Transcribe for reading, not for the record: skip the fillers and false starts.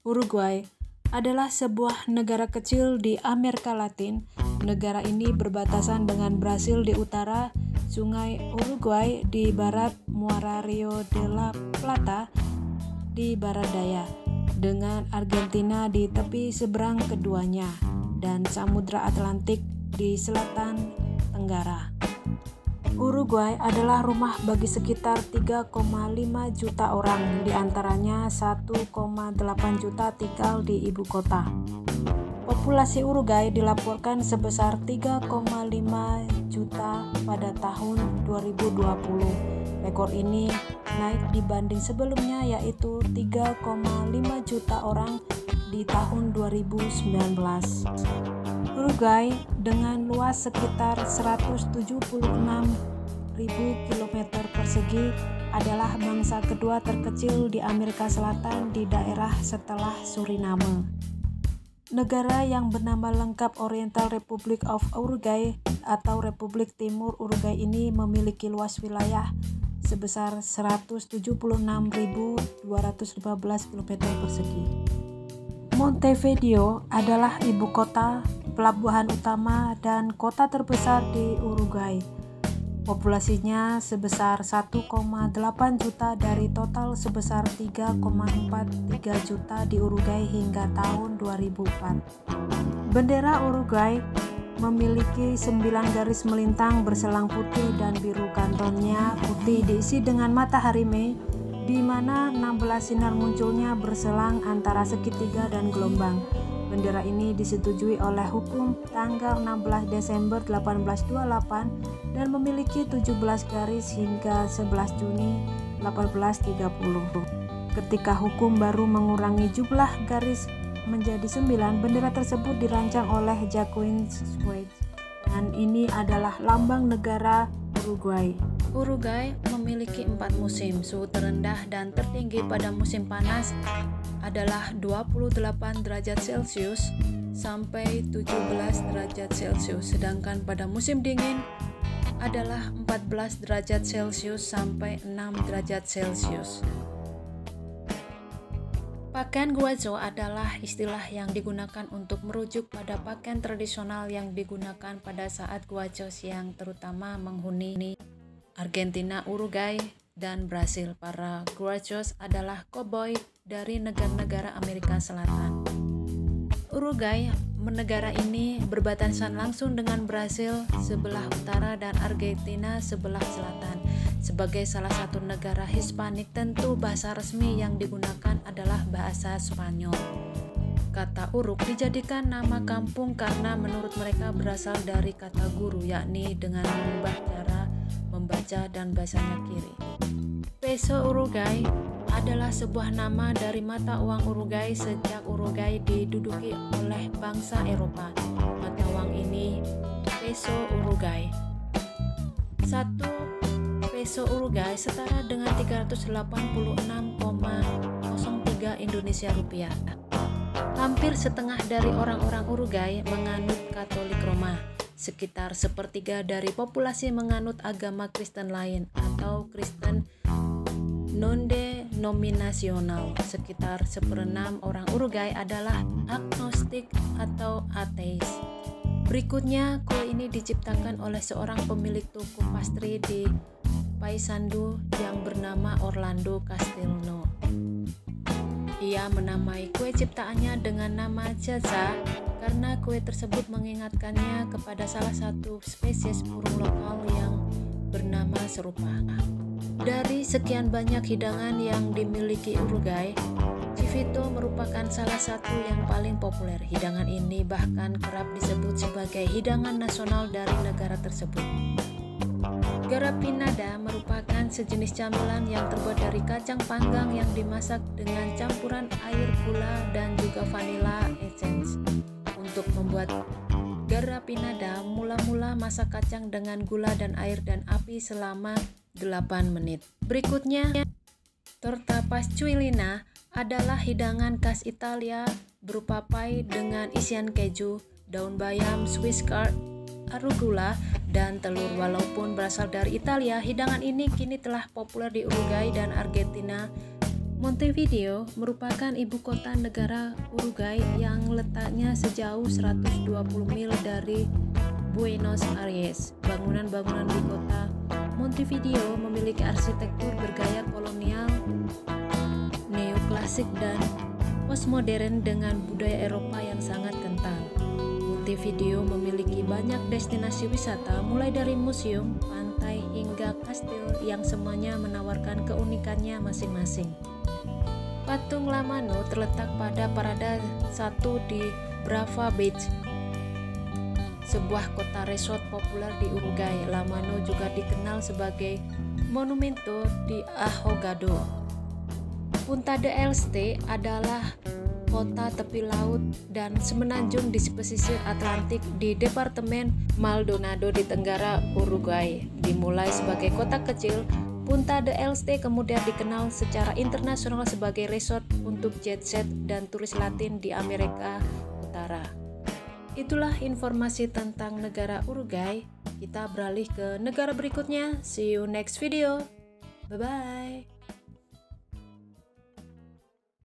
Uruguay adalah sebuah negara kecil di Amerika Latin. Negara ini berbatasan dengan Brasil di utara, Sungai Uruguay di barat, muara Rio de la Plata di barat daya, dengan Argentina di tepi seberang keduanya, dan Samudra Atlantik di selatan tenggara. Uruguay adalah rumah bagi sekitar 3,5 juta orang, diantaranya 1,8 juta tinggal di ibu kota. Populasi Uruguay dilaporkan sebesar 3,5 juta pada tahun 2020. Rekor ini naik dibanding sebelumnya, yaitu 3,5 juta orang di tahun 2019. Uruguay dengan luas sekitar 176.000 km persegi adalah bangsa kedua terkecil di Amerika Selatan di daerah setelah Suriname. Negara yang bernama lengkap Oriental Republic of Uruguay atau Republik Timur Uruguay ini memiliki luas wilayah sebesar 176.215 km persegi. Montevideo adalah ibu kota, pelabuhan utama, dan kota terbesar di Uruguay. Populasinya sebesar 1,8 juta dari total sebesar 3,43 juta di Uruguay hingga tahun 2004. Bendera Uruguay memiliki 9 garis melintang berselang putih dan biru. Kantonnya putih diisi dengan matahari Mei, di mana 16 sinar munculnya berselang antara segitiga dan gelombang. Bendera ini disetujui oleh hukum tanggal 16 Desember 1828 dan memiliki 17 garis hingga 11 Juni 1830. Ketika hukum baru mengurangi jumlah garis menjadi 9, bendera tersebut dirancang oleh Jacques Schwartz, dan ini adalah lambang negara Uruguay. Uruguay memiliki 4 musim. Suhu terendah dan tertinggi pada musim panas adalah 28 derajat Celcius sampai 17 derajat Celcius, sedangkan pada musim dingin adalah 14 derajat Celcius sampai 6 derajat Celcius. Pakaian guacho adalah istilah yang digunakan untuk merujuk pada pakaian tradisional yang digunakan pada saat guachos yang terutama menghuni Argentina, Uruguay, dan Brasil. Para guachos adalah koboi dari negara-negara Amerika Selatan. Uruguay, negara ini berbatasan langsung dengan Brasil sebelah utara dan Argentina sebelah selatan. Sebagai salah satu negara Hispanik, tentu bahasa resmi yang digunakan adalah bahasa Spanyol. Kata Uruk dijadikan nama kampung karena menurut mereka berasal dari kata guru, yakni dengan mengubah cara membaca dan bahasanya kiri. Peso Uruguay adalah sebuah nama dari mata uang Uruguay sejak Uruguay diduduki oleh bangsa Eropa. Mata uang ini peso Uruguay. 1 peso Uruguay setara dengan 386,03 Indonesia rupiah. Hampir setengah dari orang-orang Uruguay menganut Katolik Roma. Sekitar sepertiga dari populasi menganut agama Kristen lain atau Kristen non-denominasional. Sekitar 1/6 orang Uruguay adalah agnostik atau ateis. Berikutnya, kue ini diciptakan oleh seorang pemilik toko pastry di Paysandú yang bernama Orlando Castillo. Ia menamai kue ciptaannya dengan nama Chaza karena kue tersebut mengingatkannya kepada salah satu spesies burung lokal yang bernama serupa. Dari sekian banyak hidangan yang dimiliki Uruguay, Chivito merupakan salah satu yang paling populer. Hidangan ini bahkan kerap disebut sebagai hidangan nasional dari negara tersebut. Garapinada merupakan sejenis camilan yang terbuat dari kacang panggang yang dimasak dengan campuran air, gula, dan juga vanilla essence. Untuk membuat garapinada, mula-mula masak kacang dengan gula dan air dan api selama 8 menit. Berikutnya, torta pascualina adalah hidangan khas Italia berupa pie dengan isian keju, daun bayam, Swiss chard, arugula, dan telur. Walaupun berasal dari Italia, hidangan ini kini telah populer di Uruguay dan Argentina Montevideo merupakan ibu kota negara Uruguay yang letaknya sejauh 120 mil dari Buenos Aires. Bangunan-bangunan di kota Montevideo memiliki arsitektur bergaya kolonial, neoklasik, dan postmodern dengan budaya Eropa yang sangat kental. Montevideo memiliki banyak destinasi wisata, mulai dari museum, pantai, hingga kastil yang semuanya menawarkan keunikannya masing-masing. Patung La Mano terletak pada Parada 1 di Brava Beach, sebuah kota resort populer di Uruguay. La Mano juga dikenal sebagai Monumento di Ahogado. Punta del Este adalah kota tepi laut dan semenanjung di pesisir Atlantik di Departemen Maldonado di tenggara Uruguay. Dimulai sebagai kota kecil, Punta del Este kemudian dikenal secara internasional sebagai resort untuk jet set dan turis Latin di Amerika Utara. Itulah informasi tentang negara Uruguay. Kita beralih ke negara berikutnya. See you next video. Bye-bye.